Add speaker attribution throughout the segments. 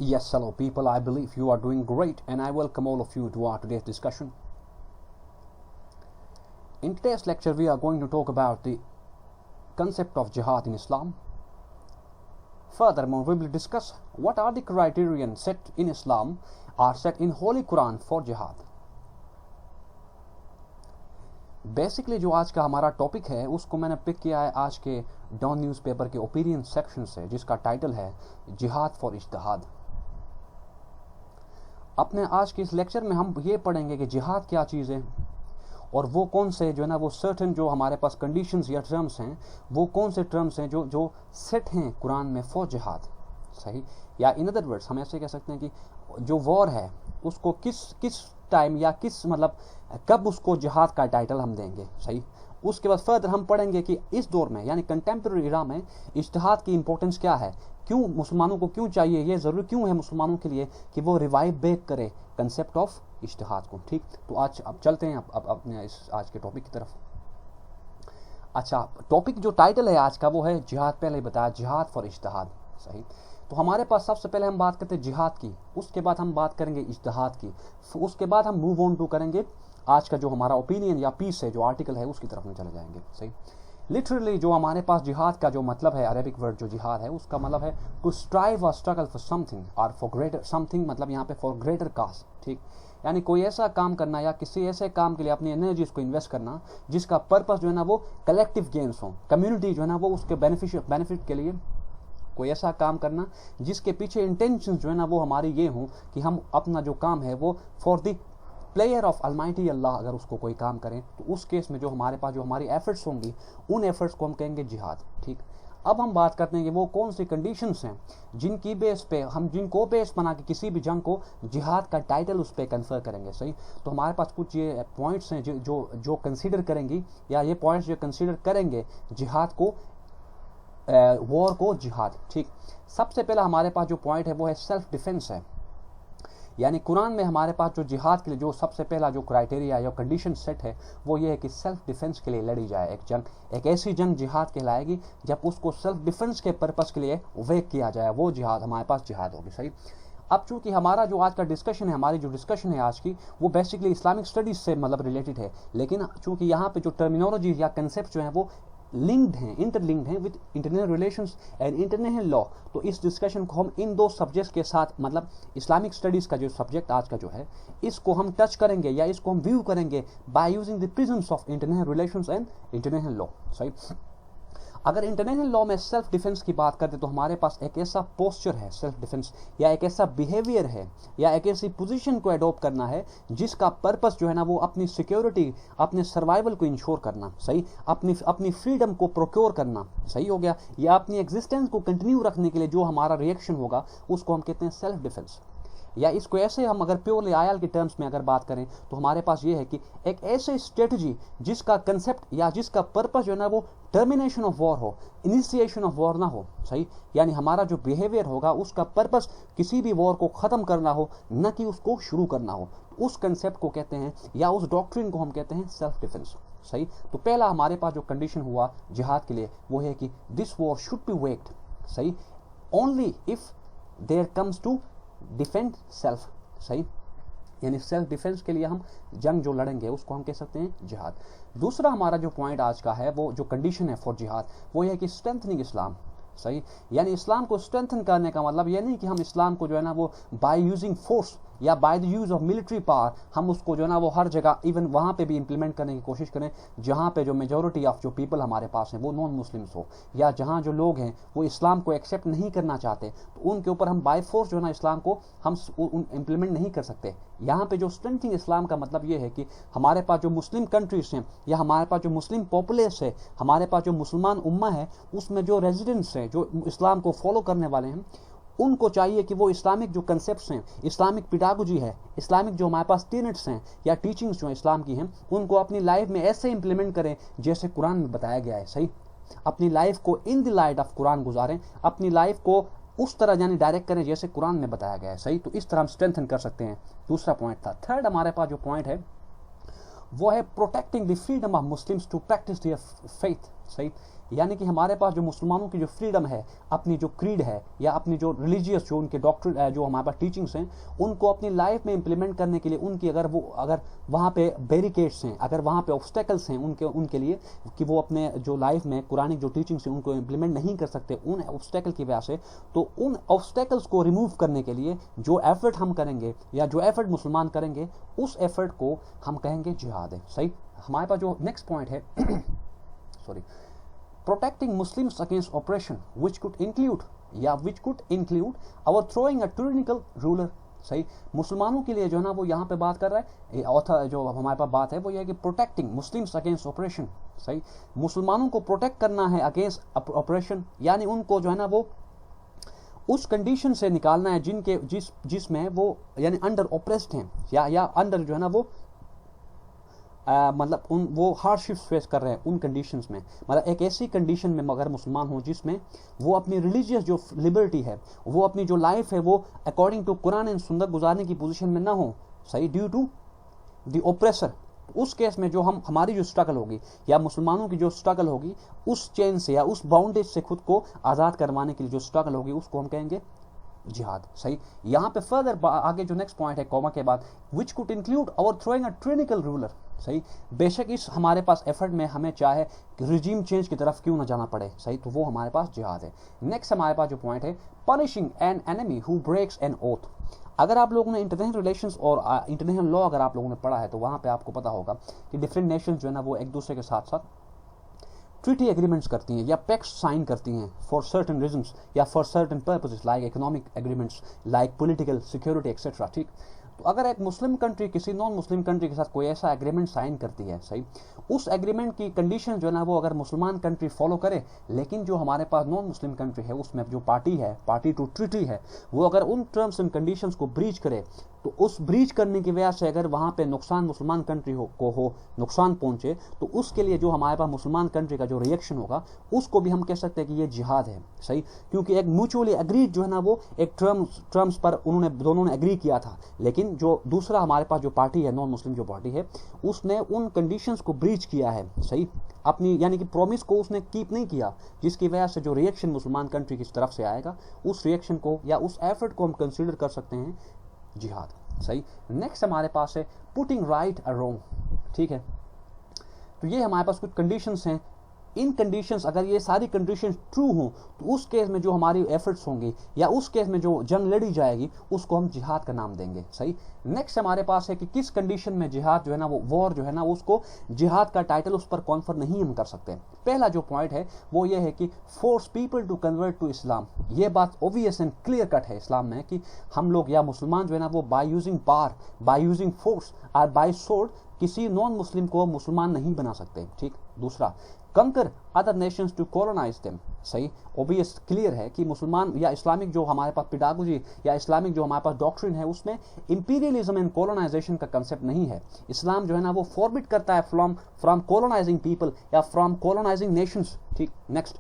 Speaker 1: Yes, hello people, I believe you are doing great and I welcome all of you to our today's discussion. In today's lecture we are going to talk about the concept of jihad in Islam. Furthermore, we will discuss what are the criterion set in Islam or set in Holy Quran for jihad. Basically जो आज का हमारा topic है उसको मैंने pick किया है आज के डॉन न्यूज़पेपर के ओपिनियन सेक्शन से, जिसका टाइटल है जिहाद फॉर इज्तिहाद। अपने आज के इस लेक्चर में हम ये पढ़ेंगे कि जिहाद क्या चीज़ है और वो कौन से जो है ना वो सर्टेन जो हमारे पास कंडीशंस या टर्म्स हैं, वो कौन से टर्म्स हैं जो सेट हैं कुरान में फॉर जिहाद। सही, या इन अदर वर्ड्स हम ऐसे कह सकते हैं कि जो वॉर है उसको किस टाइम या किस मतलब कब उसको जिहाद का टाइटल हम देंगे। सही, उसके बाद फर्दर हम पढ़ेंगे कि इस दौर में यानी कंटेम्प्रेरी इरा में इज्तिहाद की इंपॉर्टेंस क्या है, क्यों मुसलमानों को क्यों चाहिए, ये ज़रूरी क्यों है मुसलमानों के लिए कि वो रिवाइव बैक करे कंसेप्ट ऑफ इज्तिहाद को। ठीक, तो आज अब चलते हैं अब अपने इस आज के टॉपिक की तरफ। अच्छा, टॉपिक जो टाइटल है आज का वो है जिहाद, पहले ही बताया जिहाद फॉर इज्तिहाद। सही, तो हमारे पास सबसे पहले हम बात करते हैं जिहाद की, उसके बाद हम बात करेंगे इज्तिहाद की, उसके बाद हम मूव ऑन टू करेंगे आज का जो हमारा ओपिनियन या पीस है, जो आर्टिकल है उसकी तरफ हम चले जाएंगे। सही, लिटरली जो हमारे पास जिहाद का जो मतलब है, अरेबिक वर्ड जो जिहाद है उसका मतलब है टू स्ट्राइव और स्ट्रगल फॉर समथिंग और फॉर ग्रेटर समथिंग, मतलब यहाँ पे फॉर ग्रेटर काज। ठीक, यानी कोई ऐसा काम करना या किसी ऐसे काम के लिए अपनी एनर्जीज को इन्वेस्ट करना जिसका पर्पस जो है ना वो कलेक्टिव गेन्स हो, कम्युनिटी जो है ना वो उसके बेनिफिट के लिए कोई ऐसा काम करना जिसके पीछे इंटेंशन जो है ना वो हमारी ये हो कि हम अपना जो काम है वो for the player of almighty Allah अगर उसको कोई काम करें तो उस केस में जो हमारे पास जो हमारी एफर्ट्स होंगी उन एफर्ट्स को हम कहेंगे जिहाद। ठीक, अब हम बात करते हैं कि वो कौन सी कंडीशंस हैं जिनकी बेस पे हम जिनको बेस बना के किसी भी जंग को जिहाद का टाइटल उस पर कन्फर करेंगे। सही, तो हमारे पास कुछ ये पॉइंट्स हैं जो कंसिडर करेंगी या ये पॉइंट्स जो कंसिडर करेंगे जिहाद को, वॉर को जिहाद। ठीक, सबसे पहला हमारे पास जो पॉइंट है वो है सेल्फ डिफेंस है, यानी कुरान में हमारे पास जो जिहाद के लिए जो सबसे पहला जो क्राइटेरिया या कंडीशन सेट है वो ये है कि सेल्फ डिफेंस के लिए लड़ी जाए एक जंग। एक ऐसी जंग जिहाद कहलाएगी जब उसको सेल्फ डिफेंस के पर्पस के लिए वेक किया जाए, वो जिहाद हमारे पास जिहाद होगी। सही, अब चूंकि हमारा जो आज का डिस्कशन है, हमारी जो डिस्कशन है आज की वो बेसिकली इस्लामिक स्टडीज से मतलब रिलेटेड है, लेकिन चूंकि यहाँ पे जो टर्मिनोलॉजी या कंसेप्ट जो है वो लिंक्ड हैं, इंटरलिंक्ड हैं with international relations and international law, तो इस डिस्कशन को हम इन दो सब्जेक्ट्स के साथ मतलब इस्लामिक स्टडीज़ का जो सब्जेक्ट आज का जो है इसको हम टच करेंगे या इसको हम व्यू करेंगे by using the prisms of international relations and international law. सही, अगर इंटरनेशनल लॉ में सेल्फ डिफेंस की बात करते तो हमारे पास एक ऐसा पोस्चर है सेल्फ डिफेंस या एक ऐसा बिहेवियर है या एक ऐसी पोजीशन को अडॉप्ट करना है जिसका पर्पस जो है ना वो अपनी सिक्योरिटी, अपने सर्वाइवल को इंश्योर करना। सही, अपनी फ्रीडम को प्रोक्योर करना। सही हो गया, या अपनी एग्जिस्टेंस को कंटिन्यू रखने के लिए जो हमारा रिएक्शन होगा उसको हम कहते हैं सेल्फ डिफेंस। या इसको ऐसे हम अगर प्योरली आयल के टर्म्स में अगर बात करें तो हमारे पास ये है कि एक ऐसे स्ट्रेटजी जिसका कंसेप्ट या जिसका पर्पस जो है ना वो टर्मिनेशन ऑफ वॉर हो, इनिशिएशन ऑफ वॉर ना हो। सही, यानी हमारा जो बिहेवियर होगा उसका पर्पस किसी भी वॉर को ख़त्म करना हो, न कि उसको शुरू करना हो, उस कंसेप्ट को कहते हैं या उस डॉक्ट्रिन को हम कहते हैं सेल्फ डिफेंस। सही, तो पहला हमारे पास जो कंडीशन हुआ जिहाद के लिए वो है कि this war should be waged. सही, only if there comes to defend self. सही, यानी सेल्फ डिफेंस के लिए हम जंग जो लड़ेंगे उसको हम कह सकते हैं जिहाद। दूसरा हमारा जो पॉइंट आज का है वो जो कंडीशन है फॉर जिहाद वो है कि स्ट्रेंथनिंग इस्लाम। सही, यानी इस्लाम को स्ट्रेंथन करने का मतलब ये नहीं कि हम इस्लाम को जो है ना वो बाय यूजिंग फोर्स या by the use of military power हम उसको जो है ना वो हर जगह इवन वहाँ पे भी इम्प्लीमेंट करने की कोशिश करें जहाँ पे जो मेजॉरिटी ऑफ जो पीपल हमारे पास हैं वो नॉन मुस्लिम्स हो, या जहाँ जो लोग हैं वो इस्लाम को एक्सेप्ट नहीं करना चाहते तो उनके ऊपर हम बाय फोर्स जो है ना इस्लाम को हम इम्प्लीमेंट नहीं कर सकते। यहाँ पे जो स्ट्रेंथनिंग इस्लाम का मतलब ये है कि हमारे पास जो मुस्लिम कंट्रीज हैं या हमारे पास जो मुस्लिम पॉपुलेस है, हमारे पास जो मुसलमान उम्मा है, उसमें जो रेजिडेंट्स हैं जो इस्लाम को फॉलो करने वाले हैं, उनको चाहिए कि वो इस्लामिक जो कंसेप्ट्स हैं, इस्लामिक पिडागोजी है, इस्लामिक जो हमारे पास टीनेट्स हैं या टीचिंग्स जो इस्लाम की हैं, उनको अपनी लाइफ में ऐसे इंप्लीमेंट करें जैसे कुरान में बताया गया है। सही, अपनी लाइफ को in the light of Quran गुजारें, अपनी लाइफ को उस तरह यानी डायरेक्ट करें जैसे कुरान में बताया गया है। सही, तो इस तरह हम स्ट्रेंथन कर सकते हैं। दूसरा पॉइंट था। थर्ड हमारे पास जो पॉइंट है वो है protecting the freedom of Muslims to practise their faith. सही, यानी कि हमारे पास जो मुसलमानों की जो फ्रीडम है, अपनी जो क्रीड है या अपनी जो रिलीजियस जो उनके डॉक्टर जो हमारे पास टीचिंग्स हैं, उनको अपनी लाइफ में इंप्लीमेंट करने के लिए उनकी अगर वहाँ पे बैरिकेड्स हैं, अगर वहाँ पे ऑब्स्टेकल्स हैं उनके लिए कि वो अपने जो लाइफ में कुरानिक जो टीचिंग्स हैं उनको इंप्लीमेंट नहीं कर सकते उन ऑब्स्टेकल की वजह से, तो उन ऑब्स्टेकल्स को रिमूव करने के लिए जो एफर्ट हम करेंगे या जो एफर्ट मुसलमान करेंगे, उस एफर्ट को हम कहेंगे जिहाद है। सही। हमारे पास जो नेक्स्ट पॉइंट है sorry, protecting Muslims against operation which could include और थ्रोइंग अ टायरेनिकल रूलर। सही। मुसलमानों के लिए जो है ना वो यहाँ पे बात कर रहा है, ऑथर जो हमारे पास बात है वो ये है कि प्रोटेक्टिंग मुस्लिम्स अगेंस्ट ऑपरेशन। सही। मुसलमानों को प्रोटेक्ट करना है अगेंस्ट ऑपरेशन, यानी उनको जो है ना वो उस कंडीशन से निकालना है जिनके जिसमें वो यानी अंडर ऑपरेस्ड हैं या अंडर जो है ना वो मतलब वो हार्डशिप्स फेस कर रहे हैं उन कंडीशंस में। मतलब एक ऐसी कंडीशन में अगर मुसलमान हो जिसमें वो अपनी रिलीजियस जो लिबर्टी है, वो अपनी जो लाइफ है वो अकॉर्डिंग टू कुरान एंड सुन्नत गुजारने की पोजीशन में ना हो। सही। ड्यू टू द ऑपरेसर, उस केस में जो हमारी जो स्ट्रगल होगी या मुसलमानों की जो स्ट्रगल होगी, उस चेन से या उस बाउंडेज से खुद को आज़ाद करवाने के लिए जो स्ट्रगल होगी, उसको हम कहेंगे जिहाद। सही। यहाँ पे फर्दर आगे जो नेक्स्ट पॉइंट है कॉमा के बाद, विच कुड इंक्लूड और थ्रोइंग अ टायरेनिकल रूलर। सही। बेशक इस हमारे पास एफर्ट में हमें चाहे रिजीम चेंज की तरफ क्यों ना जाना पड़े। सही। तो वो हमारे पास जिहाद है। नेक्स्ट हमारे पास जो पॉइंट है, punishing an enemy who breaks an oath. अगर आप लोगों ने इंटरनेशनल रिलेशंस और इंटरनेशनल लॉ अगर आप लोगों ने पढ़ा है तो वहां पे आपको पता होगा कि डिफरेंट नेशंस जो है ना वो एक दूसरे के साथ साथ ट्रीटी एग्रीमेंट्स करती हैं या पैक्ट साइन करती हैं फॉर सर्टेन रीजंस या for certain purposes like economic agreements, like political security etcetera. ठीक। तो अगर एक मुस्लिम कंट्री किसी नॉन मुस्लिम कंट्री के साथ कोई ऐसा एग्रीमेंट साइन करती है, सही, उस एग्रीमेंट की कंडीशन जो है ना वो अगर मुसलमान कंट्री फॉलो करे, लेकिन जो हमारे पास नॉन मुस्लिम कंट्री है उसमें जो पार्टी टू ट्रीटी है, वो अगर उन टर्म्स एंड कंडीशंस को ब्रीच करे, तो उस ब्रीच करने की वजह से अगर वहां पे नुकसान मुसलमान कंट्री को नुकसान पहुंचे, तो उसके लिए जो हमारे पास मुसलमान कंट्री का जो रिएक्शन होगा उसको भी हम कह सकते हैं कि ये जिहाद है। सही। क्योंकि एक म्यूचुअली एग्रीड जो है ना वो एक टर्म्स पर दोनों ने एग्री किया था, लेकिन जो दूसरा हमारे पास जो पार्टी है, नॉन मुस्लिम जो पार्टी है, उसने उन कंडीशंस को ब्रीच किया है। सही। अपनी यानी कि प्रॉमिस को उसने कीप नहीं किया, जिसकी वजह से जो रिएक्शन मुसलमान कंट्री की तरफ से आएगा, उस रिएक्शन को या उस एफर्ट को हम कंसीडर कर सकते हैं जिहाद। सही। नेक्स्ट हमारे पास है पुटिंग राइट अ रॉन्ग। ठीक है। तो ये हमारे पास कुछ कंडीशंस हैं। इन कंडीशंस अगर ये सारी कंडीशंस ट्रू हों तो उस केस में जो हमारी एफर्ट्स होंगी या उस केस में जो जंग लड़ी जाएगी उसको हम जिहाद का नाम देंगे। सही। नेक्स्ट हमारे पास है कि किस कंडीशन में जिहाद जो है ना वो वॉर जो है ना उसको जिहाद का टाइटल उस पर कॉन्फर नहीं हम कर सकते। पहला जो पॉइंट है वो ये है कि force people to convert to Islam. ये बात ऑब्वियस एंड क्लियर कट है इस्लाम में कि हम लोग या मुसलमान जो है ना वो by using power, by using force और बाय सोर्ड किसी नॉन मुस्लिम को मुसलमान नहीं बना सकते। ठीक। दूसरा, conquer other nations to colonise them. सही। ऑब्वियस क्लियर है कि मुसलमान या इस्लामिक जो हमारे पास पेडागोजी या इस्लामिक जो हमारे पास डॉक्ट्रिन है उसमें इंपीरियलिज्म एंड कॉलोनाइजेशन का कंसेप्ट नहीं है। इस्लाम जो है ना वो फॉरबिड करता है फ्रॉम कॉलोनाइजिंग पीपल या फ्रॉम कॉलोनाइजिंग नेशंस। ठीक। Next,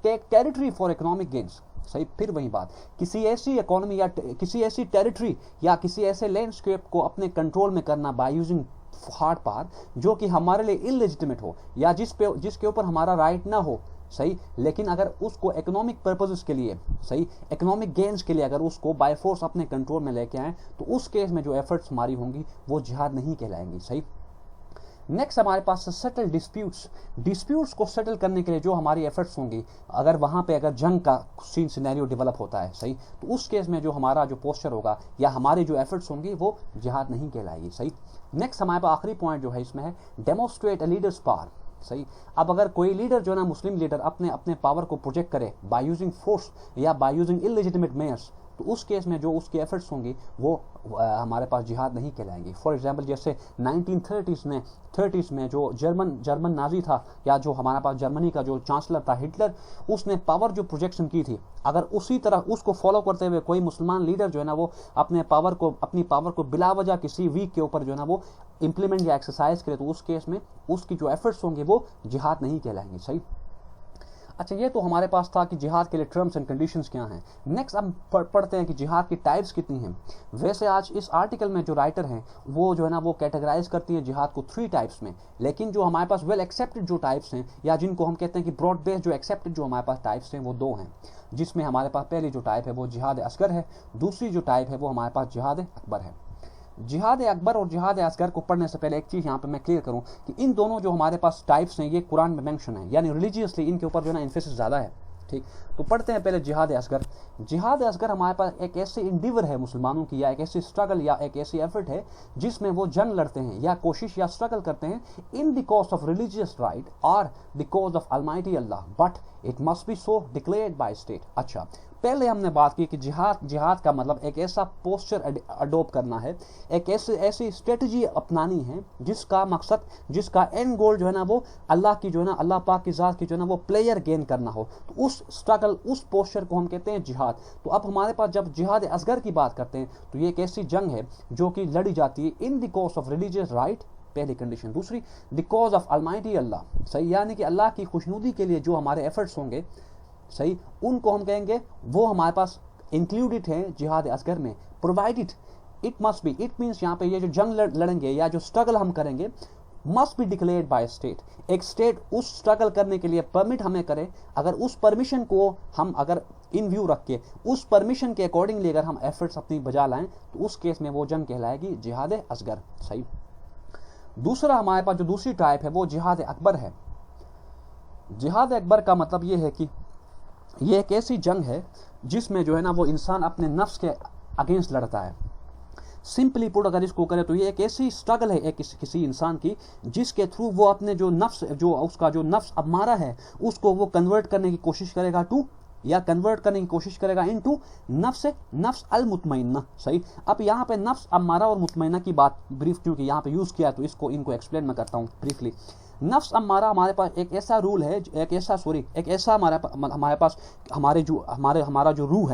Speaker 1: take territory for economic gains. सही। फिर वही बात, किसी ऐसी इकोनॉमी या किसी ऐसी टेरिटरी या किसी ऐसे लैंडस्केप को अपने कंट्रोल में करना बाय यूजिंग हार्ड पावर जो कि हमारे लिए इलेजिटिमेट हो या जिसके ऊपर हमारा राइट ना हो। सही। लेकिन अगर उसको इकोनॉमिक पर्पसेस के लिए, सही, इकोनॉमिक गेन्स के लिए अगर उसको बाय फोर्स अपने कंट्रोल में लेके आए तो उस केस में जो एफर्ट्स हमारी होंगी वो जिहाद नहीं कहलाएंगी। सही। नेक्स्ट हमारे पास सेटल डिस्प्यूट्स को सेटल करने के लिए जो हमारी एफर्ट्स होंगी, अगर वहां पे अगर जंग का सीन सिनेरियो डेवलप होता है, सही, तो उस केस में जो हमारा जो पोस्चर होगा या हमारी जो एफर्ट्स होंगी वो जिहाद नहीं कहलाएगी। सही। नेक्स्ट हमारे पास आखिरी पॉइंट जो है इसमें है डेमोन्स्ट्रेट अ लीडर्स पावर। सही। अब अगर कोई लीडर जो है ना मुस्लिम लीडर अपने पावर को प्रोजेक्ट करे बाय यूजिंग फोर्स या बाय यूजिंग इलेजिटिमेट मेयर्स, तो उस केस में जो उसकी एफर्ट्स होंगी वो हमारे पास जिहाद नहीं कहलाएंगी। फॉर एग्जांपल जैसे 1930s में जो जर्मन नाजी था या जो हमारे पास जर्मनी का जो चांसलर था हिटलर, उसने पावर जो प्रोजेक्शन की थी, अगर उसी तरह उसको फॉलो करते हुए कोई मुसलमान लीडर जो है ना वो अपनी पावर को बिला वजह किसी वीक के ऊपर जो है ना वो इंप्लीमेंट या एक्सरसाइज करे, तो उस केस में उसकी जो एफर्ट्स होंगे वो जिहाद नहीं कहलाएंगे। सही। अच्छा, ये तो हमारे पास था कि जिहाद के लिए टर्म्स एंड कंडीशंस क्या हैं। नेक्स्ट हम पढ़ते हैं कि जिहाद की टाइप्स कितनी हैं। वैसे आज इस आर्टिकल में जो राइटर हैं वो जो है ना वो कैटेगराइज करती है जिहाद को 3 टाइप्स में, लेकिन जो हमारे पास वेल एक्सेप्टेड जो टाइप्स हैं या जिनको हम कहते हैं कि ब्रॉड बेस्ड जो एक्सेप्टेड जो हमारे पास टाइप्स हैं वो 2 हैं, जिसमें हमारे पास पहली जो टाइप है वो जिहाद असगर है, दूसरी जो टाइप है वो हमारे पास जिहाद अकबर है। जिहाद अकबर और जिहाद असगर को पढ़ने से पहले एक चीज़ यहाँ पे मैं क्लियर करूँ कि इन दोनों जो हमारे पास टाइप्स हैं ये कुरान में मेंशन है, यानी रिलीजियसली इनके ऊपर जो है ना एम्फेसिस ज़्यादा है। ठीक, तो पढ़ते हैं पहले जिहाद असगर। जिहाद असगर हमारे पास एक ऐसे इंडिवर है मुसलमानों की, या एक ऐसी स्ट्रगल या एक ऐसी एफर्ट है जिसमें वो जंग लड़ते हैं या कोशिश या स्ट्रगल करते हैं in the cause of religious right और the cause of almighty Allah, but it must be so declared by state. अच्छा, पहले हमने बात की कि जिहाद का मतलब एक ऐसा पोस्चर अडोप्ट करना है, एक ऐसी स्ट्रेटजी अपनानी है जिसका मकसद, जिसका एंड गोल जो है ना वो अल्लाह की जो है ना अल्लाह पाक की ज़ात की जो है ना वो प्लेयर गेन करना हो। तो उस स्ट्रगल, उस पोस्चर को हम कहते हैं जिहाद। तो अब हमारे पास जब जिहाद असगर की बात करते हैं तो ये एक ऐसी जंग है जो कि लड़ी जाती है इन the cause of religious right, पहली कंडीशन। दूसरी, द कॉज ऑफ अलमाइटी अल्लाह, सही, यानी कि अल्लाह की खुशनुदी के लिए जो हमारे एफर्ट्स होंगे, सही, उनको हम कहेंगे वो हमारे पास इंक्लूडेड है जिहाद असगर में, provided it must B, it means यहाँ पे ये जो जंग लड़ेंगे या जो स्ट्रगल हम करेंगे must be declared by state. एक स्टेट उस स्ट्रगल करने के लिए परमिट हमें करे, अगर उस परमिशन को हम अगर इन व्यू रख के उस परमिशन के अकॉर्डिंगली अगर हम एफर्ट्स अपनी बजा लाएं तो उस केस में वो जंग कहलाएगी जिहाद असगर। सही। दूसरा हमारे पास जो दूसरी टाइप है वो जिहाद अकबर है। जिहाद अकबर का मतलब ये है कि ये एक ऐसी जंग है जिसमें जो है ना वो इंसान अपने नफ्स के अगेंस्ट लड़ता है। सिंपली पुट अगर इसको करें तो ये एक ऐसी स्ट्रगल है एक किसी इंसान की जिसके थ्रू वो अपने जो नफ्स, जो उसका जो नफ्स अमारा है उसको वो कन्वर्ट करने की कोशिश करेगा टू, या कन्वर्ट करने की कोशिश करेगा इनटू नफ्स अल मुतमइन्ना। सही। अब यहाँ पे नफ्स अमारा और मुतमइन्ना की बात ब्रीफ क्योंकि यहाँ पे यूज किया तो इनको एक्सप्लेन मैं करता हूँ ब्रीफली। नफ्स अम्मारा हमारे पास एक ऐसा रूल है, एक ऐसा हमारे पास हमारा जो रूह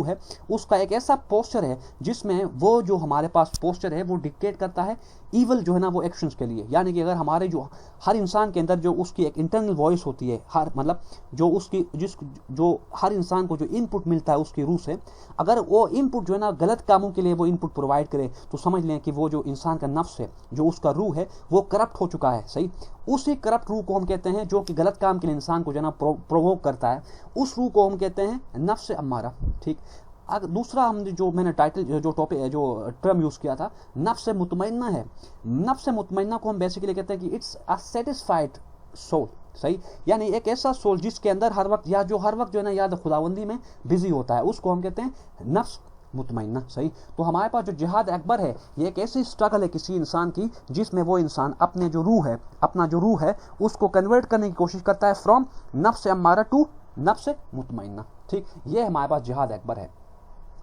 Speaker 1: है उसका एक ऐसा पोस्चर है जिसमें वो जो हमारे पास पोस्चर है वो डिक्टेट करता है ईवल जो है ना वो एक्शंस के लिए। यानी कि अगर हमारे जो हर इंसान के अंदर जो उसकी एक इंटरनल वॉइस होती है, हर मतलब जो हर इंसान को जो इनपुट मिलता है उसकी रूह से, अगर वो इनपुट जो है ना गलत कामों के लिए वो इनपुट प्रोवाइड करे तो समझ लें कि वो जो इंसान का नफ्स है, जो उसका रूह है, वो करप्ट हो चुका है। सही। उसी करप्ट रूह को हम कहते हैं जो कि गलत काम के लिए इंसान को जो है ना प्रोवोक करता है, उस रूह को हम कहते हैं नफ्स अम्मारा। ठीक। दूसरा हम जो मैंने टाइटल जो टॉपिक है जो टर्म यूज किया था नफ्स मुतमइन्ना है। नफ्स मुतमइन्ना को हम बेसिकली कहते हैं कि इट्स अ सेटिस्फाइड सोल। सही। यानी एक ऐसा सोल जिसके अंदर हर वक्त जो है ना याद खुदाबंदी में बिजी होता है, उसको हम कहते हैं नफ्स मुतमइन्ना। सही। तो हमारे पास जो जिहाद अकबर है ये एक ऐसी स्ट्रगल है किसी इंसान की जिसमें वो इंसान अपना जो रूह है उसको कन्वर्ट करने की कोशिश करता है फ्रॉम नफ्स अम्मारा टू नफ्स मुतमइन्ना। ठीक। ये हमारे पास जिहाद अकबर है।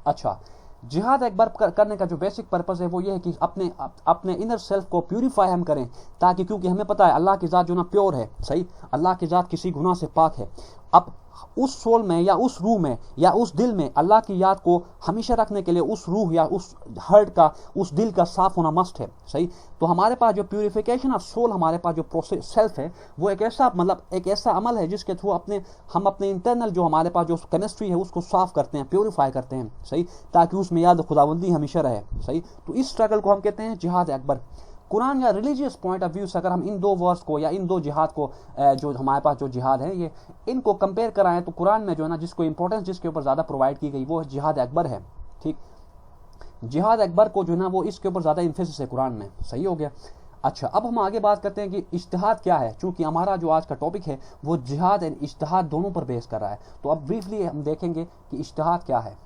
Speaker 1: अच्छा, जिहाद अकबर करने का जो बेसिक पर्पस है वो ये है कि अपने इनर सेल्फ को प्यूरिफाई हम करें, ताकि क्योंकि हमें पता है अल्लाह की ज़ात जो ना प्योर है। सही। अल्लाह की ज़ात किसी गुनाह से पाक है। अब उस सोल में या उस रूह में या उस दिल में अल्लाह की याद को हमेशा रखने के लिए उस रूह या उस हार्ट का, उस दिल का साफ होना मस्ट है। सही। तो हमारे पास जो प्यूरिफिकेशन ऑफ सोल, हमारे पास जो प्रोसेस सेल्फ है वो एक ऐसा अमल है जिसके थ्रू हम अपने इंटरनल जो हमारे पास जो केमिस्ट्री है उसको साफ करते हैं, प्यूरिफाई करते हैं। सही। ताकि उसमें याद खुदाबंदी हमेशा रहे। सही। तो इस स्ट्रगल को हम कहते हैं जिहाद अकबर। कुरान या रिलीजियस पॉइंट ऑफ व्यू से अगर हम इन 2 वर्स को या इन 2 जिहाद को जो हमारे पास जो जिहाद है ये इनको कंपेयर कराएं तो कुरान में जो है ना जिसको इंपॉर्टेंस जिसके ऊपर ज़्यादा प्रोवाइड की गई वो जिहाद अकबर है। ठीक। जिहाद अकबर को जो है ना वो इसके ऊपर ज़्यादा इन्फेसिस है कुरान में। सही हो गया। अच्छा, अब हम आगे बात करते हैं कि इज्तिहाद क्या है, चूंकि हमारा जो आज का टॉपिक है वो जिहाद एंड इज्तिहाद दोनों पर बेस कर रहा है। तो अब ब्रीफली हम देखेंगे कि इज्तिहाद क्या है।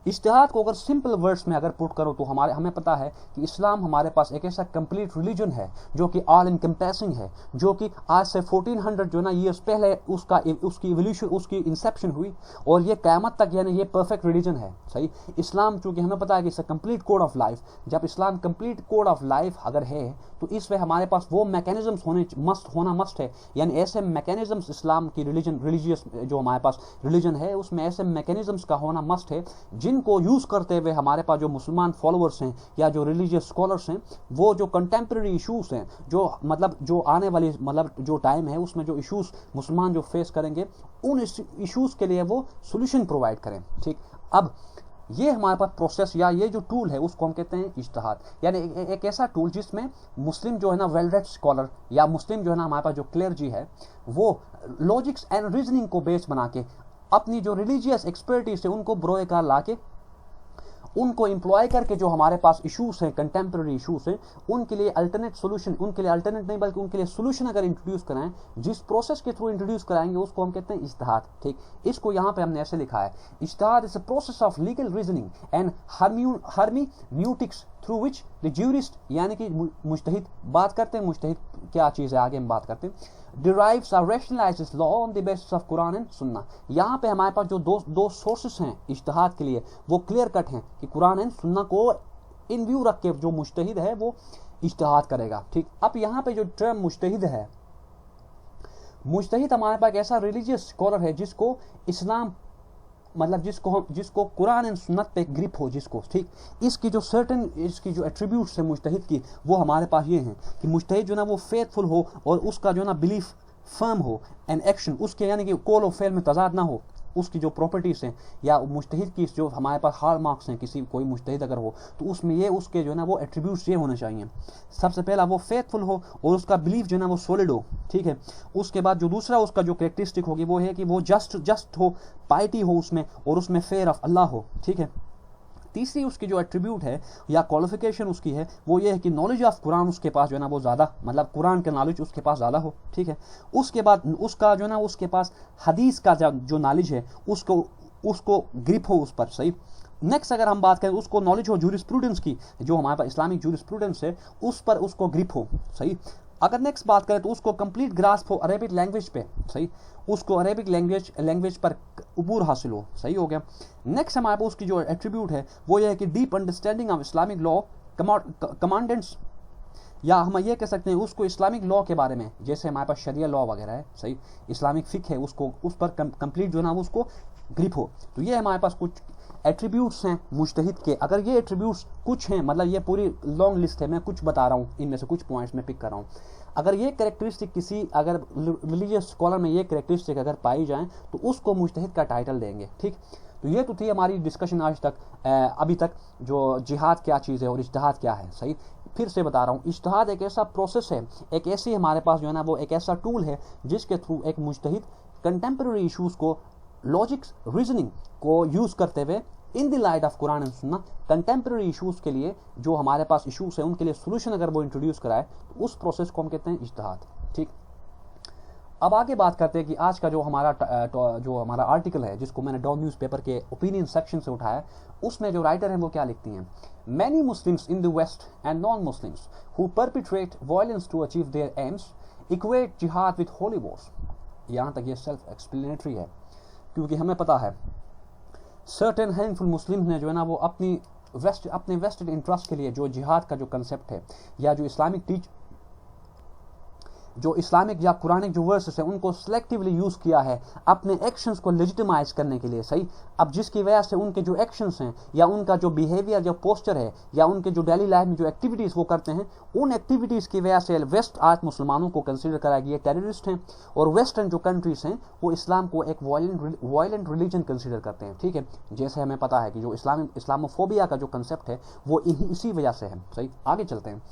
Speaker 1: इज्तिहाद को अगर सिंपल वर्ड्स में अगर पुट करो तो हमें पता है कि इस्लाम हमारे पास एक ऐसा कंप्लीट रिलीजन है जो कि ऑल इनकम्पेसिंग है, जो कि आज से 1400 जो ना ईयर्स पहले उसकी इवोल्यूशन, उसकी इंसेप्शन हुई और ये क़यामत तक यानी ये परफेक्ट रिलीजन है। सही। इस्लाम चूंकि हमें पता है कि it's a complete code of life. जब इस्लाम कंप्लीट कोड ऑफ लाइफ अगर है तो इसमें हमारे पास वो मैकेनिज्म्स होना मस्ट है, यानी ऐसे मैकेनिज्म्स इस्लाम की रिलीजियस जो हमारे पास रिलीजन है उसमें ऐसे मैकेनिज्म्स का होना मस्ट है जिन जिनको यूज करते हुए हमारे पास जो मुसलमान फॉलोअर्स हैं या जो रिलीजियस स्कॉलर्स हैं, वो जो कंटेम्प्रेरी इश्यूज हैं, जो मतलब जो आने वाली मतलब जो टाइम है उसमें जो इश्यूज मुसलमान जो फेस करेंगे, उन इश्यूज के लिए वो सोल्यूशन प्रोवाइड करें। ठीक, अब ये हमारे पास प्रोसेस या ये जो टूल है उसको हम कहते हैं इज्तिहाद, यानी एक ऐसा टूल जिसमें मुस्लिम जो है ना वेल रेड स्कॉलर या मुस्लिम जो है ना हमारे पास जो क्लेयरजी है, वो लॉजिक्स एंड रीजनिंग को बेस बना के अपनी जो रिलीजियस एक्सपर्टीज है उनको ब्रोएकार ला के उनको एम्प्लॉय करके जो हमारे पास इश्यूज हैं, कंटेम्प्रेरी इश्यूज हैं, उनके लिए अल्टरनेट सोल्यूशन, उनके लिए अल्टरनेट नहीं बल्कि उनके लिए सोल्यूशन अगर इंट्रोड्यूस कराएं, जिस प्रोसेस के थ्रू इंट्रोड्यूस कराएंगे उसको हम कहते हैं इज्तिहाद। ठीक, इसको यहाँ पे हमने ऐसे लिखा है, इज्तिहाद is a process of legal reasoning and hermeneutics through which the jurist, यानी कि मुज्तहिद बात करते हैं, मुज्तहिद क्या चीज़ है आगे हम बात करते हैं, derives or rationalizes law on the basis of Quran and सुन्ना। यहाँ पे हमारे पास जो दो सोर्सेस हैं इज्तिहाद के लिए वो क्लियर कट हैं कि कुरान एंड सुन्ना को इन व्यू रख के जो मुज्तहिद है वो इज्तिहाद करेगा। ठीक, अब यहाँ पे जो टर्म मुज्तहिद है, मुज्तहिद हमारे पास ऐसा रिलीजियस स्कॉलर है जिसको इस्लाम मतलब जिसको कुरान एंड सुन्नत पे ग्रिप हो जिसको। ठीक, इसकी जो सर्टेन इसकी जो एट्रीब्यूट्स है मुज्तहिद की वो हमारे पास ये हैं कि मुज्तहिद जो ना वो फेथफुल हो और उसका जो ना बिलीफ फर्म हो एंड एक्शन उसके यानी कि कॉल और फेल में तजाद ना हो, उसकी जो प्रॉपर्टीज हैं या मुज्तहिद की जो हमारे पास हाल मार्क्स हैं, किसी कोई मुज्तहिद अगर हो तो उसमें ये उसके जो है ना वो एट्रीब्यूट्स ये होने चाहिए। सबसे पहला वो फेथफुल हो और उसका बिलीफ जो है ना वो सॉलिड हो। ठीक है, उसके बाद जो दूसरा उसका जो कैरेक्टरिस्टिक होगी वो है कि वो जस्ट हो, पाइटी हो उसमें और उसमें फेयर ऑफ अल्लाह हो। ठीक है, तीसरी उसकी जो एट्रीब्यूट है या क्वालिफिकेशन उसकी है वो ये है कि नॉलेज ऑफ कुरान उसके पास जो है ना वो ज़्यादा मतलब कुरान के नॉलेज उसके पास ज़्यादा हो। ठीक है, उसके बाद उसका जो है ना उसके पास हदीस का जो नॉलेज है उसको ग्रिप हो उस पर। सही, नेक्स्ट अगर हम बात करें उसको नॉलेज हो जूरिस्प्रूडेंस की, जो हमारे पास इस्लामिक जूरिस्प्रूडेंस है उस पर उसको ग्रिप हो। सही, अगर नेक्स्ट बात करें तो उसको कंप्लीट ग्रास्प हो अरेबिक लैंग्वेज पे। सही, उसको अरेबिक लैंग्वेज पर उबूर हासिल हो। सही हो गया। नेक्स्ट हमारे पास उसकी जो एट्रीब्यूट है वो ये है कि deep understanding of Islamic law commandants, या हम ये कह सकते हैं उसको इस्लामिक लॉ के बारे में, जैसे हमारे पास शरिया लॉ वगैरह है, सही, इस्लामिक फिक है, उसको उस पर कंप्लीट जो ना उसको ग्रिप हो। तो ये हमारे पास कुछ एट्रीब्यूट्स हैं मुज्तहिद के। अगर ये एट्रीब्यूट्स कुछ हैं, मतलब ये पूरी लॉन्ग लिस्ट है, मैं कुछ बता रहा हूँ, इनमें से कुछ पॉइंट्स में पिक कर रहा हूँ। अगर ये कैरेक्टरिस्टिक किसी अगर रिलीजियस स्कॉलर में ये कैरेक्टरिस्टिक अगर पाई जाए तो उसको मुज्तहिद का टाइटल देंगे। ठीक, तो ये तो थी हमारी डिस्कशन आज तक अभी तक, जो जिहाद क्या चीज़ है और इज्तिहाद क्या है। सही, फिर से बता रहा हूँ, इज्तिहाद एक ऐसा प्रोसेस है, एक ऐसी हमारे पास जो है ना वो एक ऐसा टूल है जिसके थ्रू एक मुज्तहिद कंटेम्प्रेरी इशूज़ को लॉजिक्स रीजनिंग को यूज़ करते हुए इन the light of Quran and सुन्ना कंटेम्प्रेरी इशूज़ के लिए जो हमारे पास इशूज़ है उनके लिए सोल्यूशन अगर वो इंट्रोड्यूस कराए तो उस प्रोसेस को हम कहते हैं इज्तिहाद। ठीक, अब आगे बात करते हैं कि आज का जो हमारा आर्टिकल है जिसको मैंने डॉन न्यूज़पेपर के ओपिनियन सेक्शन से उठाया, उसमें जो राइटर हैं वो क्या लिखती हैं, many Muslims in the west and non Muslims who perpetrate violence to achieve their aims equate जिहाद विद होली वॉर्स। यहाँ तक ये सेल्फ एक्सप्लेनेटरी है, क्योंकि हमें पता है सर्टेन हैंडफुल मुस्लिम ने जो है ना वो अपने वेस्टेड इंटरेस्ट के लिए जो जिहाद का जो कंसेप्ट है या जो इस्लामिक या कुरानिक जो वर्सेस है उनको सिलेक्टिवली यूज किया है अपने एक्शंस को लेजिटिमाइज करने के लिए। सही, अब जिसकी वजह से उनके जो एक्शंस हैं या उनका जो बिहेवियर जो पोस्चर है या उनके जो डेली लाइफ में जो एक्टिविटीज वो करते हैं, उन एक्टिविटीज की वजह से वेस्ट आज मुसलमानों को कंसिडर करा गया टेररिस्ट हैं, और वेस्टर्न जो कंट्रीज हैं वो इस्लाम को एक वायलेंट रिलीजन कंसिडर करते हैं। ठीक है, जैसे हमें पता है कि जो इस्लामोफोबिया का जो कंसेप्ट है वो इसी वजह से है। सही, आगे चलते हैं।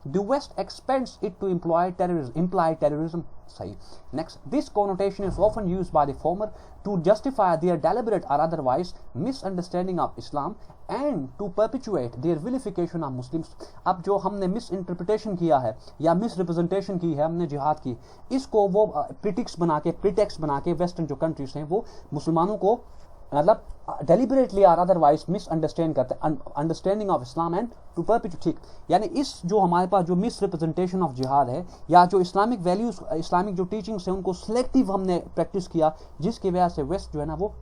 Speaker 1: The West expects it to imply terrorism. Sahi. Next, this connotation is often used by the former to justify their deliberate or otherwise misunderstanding of Islam and to perpetuate their vilification of Muslims. अब जो हमने मिसइंटरप्रिटेशन किया है या misrepresentation की है हमने जिहाद की, इसको वो प्रीटेक्स्ट बना के वेस्टर्न जो कंट्रीज हैं वो मुसलमानों को मतलब डेलिबरेटली और अदरवाइज मिसअंडरस्टैंड करते हैं understanding of Islam and to perpetuate. ठीक, यानी इस जो हमारे पास जो मिस रिप्रेजेंटेशन ऑफ जिहाद है या जो इस्लामिक वैल्यूज इस्लामिक जो टीचिंग्स है उनको सिलेक्टिव हमने प्रैक्टिस किया, जिसकी वजह से वेस्ट जो है ना वो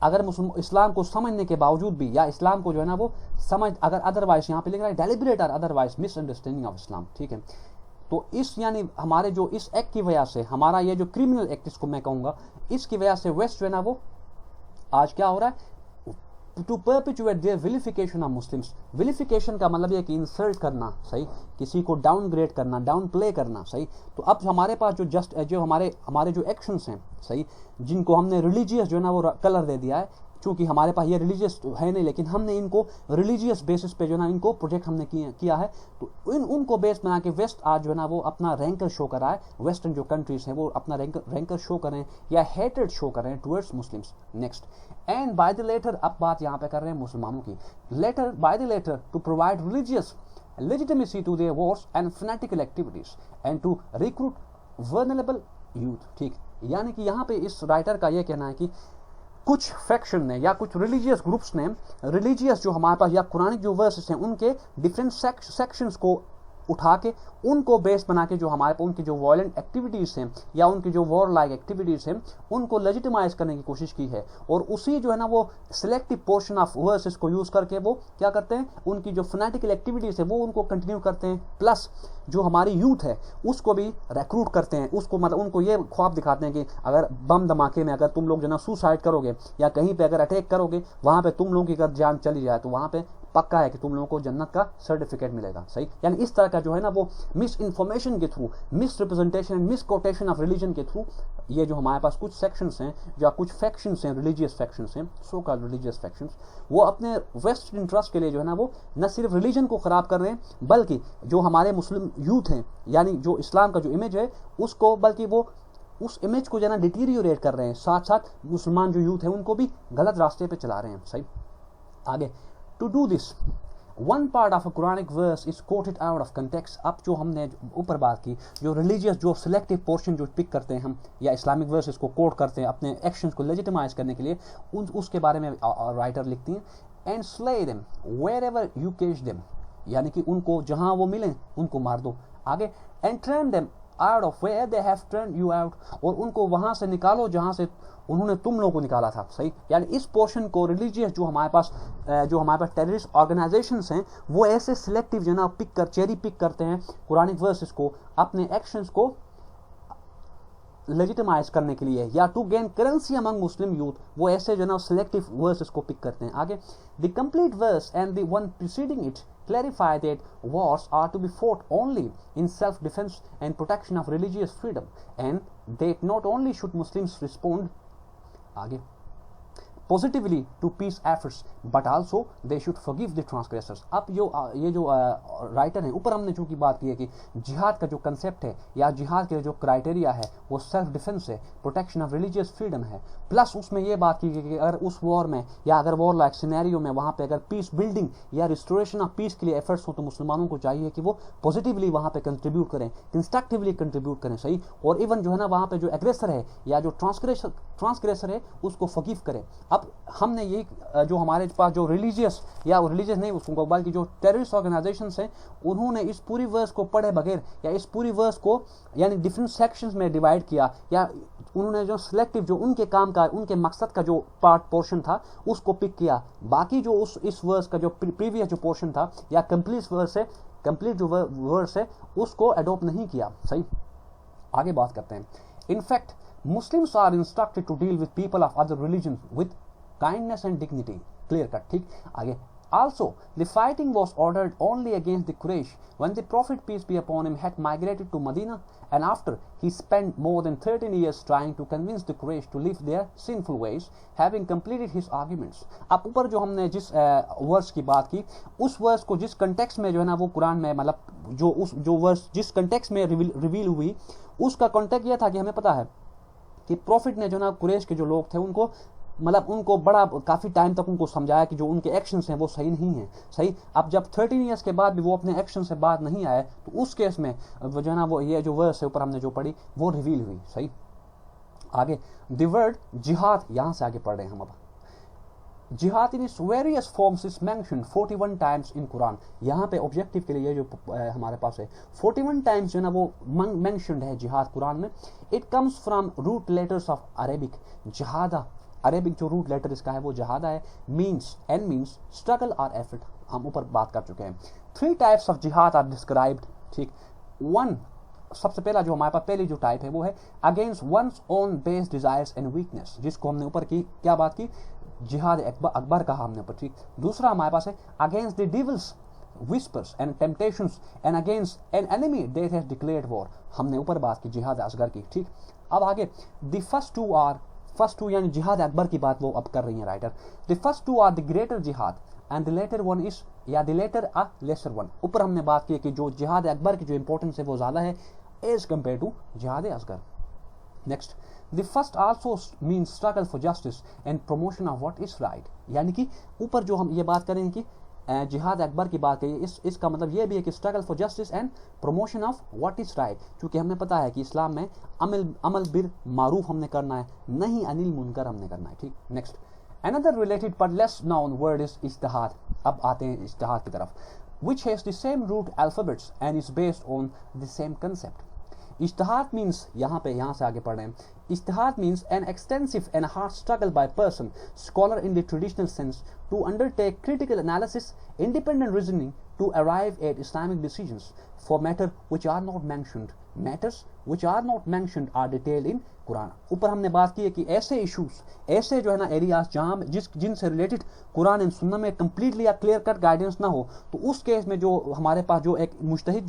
Speaker 1: अगर इस्लाम को समझने के बावजूद भी या इस्लाम को जो है ना वो समझ अगर अदरवाइज यहाँ पे लिख रहा है डेलिबरेट और अदरवाइज मिसअंडरस्टैंडिंग ऑफ इस्लाम। ठीक है, तो इस यानी हमारे जो इस एक्ट की वजह से हमारा ये जो क्रिमिनल एक्ट इसको मैं कहूँगा, इसकी वजह से वेस्ट जो है ना वो आज क्या हो रहा है, to perpetuate their vilification of Muslims. Vilification का मतलब ये कि इंसल्ट करना, सही, किसी को डाउनग्रेड करना, डाउन प्ले करना, सही। तो अब हमारे पास जो हमारे जो एक्शंस हैं, सही, जिनको हमने रिलीजियस जो है ना वो कलर दे दिया है, चूंकि हमारे पास ये रिलीजियस है नहीं, लेकिन हमने इनको रिलीजियस बेसिस पे जो है ना इनको प्रोजेक्ट हमने किया है, तो उनको बेस बना के वेस्ट आज जो है ना वो अपना रैंकर शो कर रहा है, वेस्टर्न जो कंट्रीज हैं वो अपना रैंकर शो करें या हेटेड शो करें towards Muslims. Next, and by the latter, अब बात यहाँ पे कर रहे हैं मुसलमानों की, latter by the latter to provide religious legitimacy to their wars and fanatical activities and to recruit vulnerable youth। ठीक, यानी कि यहाँ पे इस राइटर का ये कहना है कि कुछ फैक्शन ने या कुछ रिलीजियस ग्रुप्स ने रिलीजियस जो हमारे पास या कुरानिक जो वर्सेस हैं उनके डिफरेंट सेक्शंस को उठा के उनको बेस बना के जो हमारे पास उनकी जो वायलेंट एक्टिविटीज हैं या उनकी जो वॉर लाइक एक्टिविटीज हैं उनको लेजिटिमाइज करने की कोशिश की है, और उसी जो है ना वो सिलेक्टिव पोर्शन ऑफ वर्सेस को यूज करके वो क्या करते हैं, उनकी जो फैनेटिकल एक्टिविटीज है वो उनको कंटिन्यू करते हैं, प्लस जो हमारी यूथ है उसको भी रिक्रूट करते हैं, उसको मतलब उनको ये ख्वाब दिखाते हैं कि अगर बम धमाके में अगर तुम लोग जो ना सुसाइड करोगे या कहीं पे अगर अटैक करोगे, वहां पे तुम लोगों की अगर जान चली जाए तो वहां पे पक्का है कि तुम लोगों को जन्नत का सर्टिफिकेट मिलेगा, सही। यानी इस तरह का जो है ना वो मिस इन्फॉर्मेशन के through, miss representation, miss quotation of religion के थ्रू ये जो हमारे पास कुछ सेक्शंस हैं या कुछ फैक्शंस हैं, रिलीजियस फैक्शंस हैं, सो कॉल्ड रिलीजियस फैक्शंस, वो अपने वेस्ट इंटरेस्ट के लिए जो है ना वो न सिर्फ रिलीजन को खराब कर रहे हैं बल्कि जो हमारे मुस्लिम यूथ हैं यानी जो इस्लाम का जो इमेज है उसको, बल्कि वो उस इमेज को जो है ना डिटीरियोरेट कर रहे हैं, साथ साथ मुसलमान जो यूथ है उनको भी गलत रास्ते पे चला रहे हैं, सही। आगे, to do this one part of a Quranic verse is quoted out of context। अब जो हमने ऊपर बात की, जो रिलीजियस जो सिलेक्टिव पोर्शन जो पिक करते हैं हम या इस्लामिक वर्सेस को कोट करते हैं अपने एक्शंस को लेजिटिमाइज करने के लिए, उसके बारे में राइटर लिखती हैं, and slay them wherever you catch them, यानी कि उनको जहां वो मिलें उनको मार दो। आगे, and turn them out of where they have turned you out, और उनको वहां से निकालो जहां से उन्होंने तुम लोगों को निकाला था, सही। यानी इस पोर्शन को रिलीजियस जो हमारे पास टेररिस्ट ऑर्गेनाइजेशंस हैं वो ऐसे सिलेक्टिव जो ना चेरी पिक करते हैं कुरानिक वर्सेस को अपने एक्शंस को लेजिटिमाइज करने के लिए या to gain currency among Muslim youth, वो ऐसे जो ना सिलेक्टिव वर्सेस को पिक करते हैं। आगे, the complete verse and the one preceding it clarify that wars are to be fought only in self-defense and protection of religious freedom, and that not only should Muslims respond आगे positively to peace efforts but also they should forgive the transgressors। अब ये जो writer है, ऊपर हमने चूंकि बात की है कि जिहाद का जो कंसेप्ट है या जिहाद के जो क्राइटेरिया है वो सेल्फ डिफेंस है, प्रोटेक्शन ऑफ रिलीजियस फ्रीडम है, प्लस उसमें ये बात की गई कि अगर उस वॉर में या अगर वॉर लाइक सिनेरियो में वहां पे अगर पीस बिल्डिंग या रिस्टोरेशन ऑफ पीस के लिए एफर्ट्स हो तो मुसलमानों को चाहिए कि वो पॉजिटिवली वहां पे कंट्रीब्यूट करें, कंस्ट्रक्टिवली कंट्रीब्यूट करें, सही। और इवन जो है ना वहां पे जो एग्रेसर है या जो ट्रांसग्रेसर है उसको फॉरगिव करें। अब हमने ये जो हमारे पास जो रिलीजियस या रिलीजियस नहीं उसको बल्कि जो टेररिस्ट ऑर्गेनाइजेशंस हैं उन्होंने इस पूरी वर्स को पढ़े बगैर या इस पूरी वर्स को यानी डिफरेंट सेक्शंस में डिवाइड किया या उन्होंने जो सिलेक्टिव जो उनके काम का उनके मकसद का जो पार्ट पोर्शन था उसको पिक किया, बाकी जो इस वर्स का जो प्रीवियस जो पोर्शन था या कंप्लीट जो वर्स है उसको अडॉप्ट नहीं किया, सही। आगे बात करते हैं। In fact Muslims are instructed to deal with people of other religion with kindness and dignity, clear cut, ठीक। आगे, also the fighting was ordered only against the Quraysh when the Prophet peace be upon him had migrated to Medina, and after he spent more than 13 years trying to convince the Quraysh to leave their sinful ways, having completed his arguments। अब ऊपर जो हमने जिस verse की बात की उस verse को जिस कंटेक्स्ट में जो है ना वो कुरान में मतलब जो वर्स जिस कंटेक्स्ट में रिवील हुई उसका कॉन्टेक्स्ट यह था कि हमें पता है कि प्रॉफिट ने जो ना कुरैश के जो लोग थे उनको मतलब उनको बड़ा काफी टाइम तक उनको समझाया कि जो उनके एक्शंस हैं वो सही नहीं है, सही। अब जब 13 इयर्स के बाद भी वो अपने एक्शन से बात नहीं आए तो उस केस में जो है ना वो ये जो वर्स है ऊपर हमने जो पढ़ी वो रिवील हुई, सही। आगे, द वर्ड जिहाद, यहां से आगे पढ़ रहे हैं हम। अब जिहाद in its various forms is mentioned 41 times in Quran. यहाँ पे ऑब्जेक्टिव के लिए ये जो हमारे पास है 41 टाइम्स जो है ना वो मेंशन्ड है जिहाद कुरान में। It comes from root letters of Arabic, जहादा, अरेबिक जो रूट लेटर इसका है वो जहादा है, मीन्स एंड मीन्स स्ट्रगल और एफर्ट, हम ऊपर बात कर चुके हैं। 3 टाइप्स ऑफ जिहाद आर डिस्क्राइब्ड, ठीक। वन, सबसे पहला जो हमारे पास पहली जो टाइप है वो है against one's own base desires and weakness, जिसको हमने ऊपर की क्या बात की जिहाद अकबर कहा हमने ऊपर, ठीक। दूसरा हमारे पास है against the devil's whispers and temptations and against an enemy that has declared war, हमने ऊपर बात की जिहाद असगर की, ठीक। अब आगे the first two यानी जिहाद अकबर की बात वो अब कर रही है writer. the first two are the greater jihad and the later one is या the later a lesser one। ऊपर हमने बात की कि जो जिहाद अकबर की जो इंपॉर्टेंस है वो ज्यादा है एज कंपेयर टू जिहाद असगर। Next, the first also means struggle for justice and promotion of what is right, यानी कि ऊपर जो हम ये बात करें कि जिहाद अकबर की बात करिए, इसका मतलब ये भी है कि struggle for justice and promotion of what is right, क्योंकि हमें पता है कि इस्लाम में अमल बिर मारूफ हमने करना है, नहीं अनिल मुनकर हमने करना है, ठीक। Next, another related but less known word is इज्तिहाद। अब आते हैं इज्तिहाद की तरफ, which has the same root alphabets and is based on the same concept। इज्तिहाद मीन्स यहाँ से आगे पढ़ रहे हैं, इज्तिहाद means an extensive and hard struggle by person, scholar in the traditional sense, to undertake critical analysis, independent reasoning to arrive at Islamic decisions for matters which are not mentioned are detailed in Quran. ऊपर हमने बात की है कि ऐसे issues, ऐसे जो है ना एरियाज जहाँ जिनसे रिलेटेड कुरान एंड सुन्नह में कंप्लीटली या क्लियर कट गाइडेंस ना हो, तो उस केस में जो हमारे पास जो एक मुज्तहिद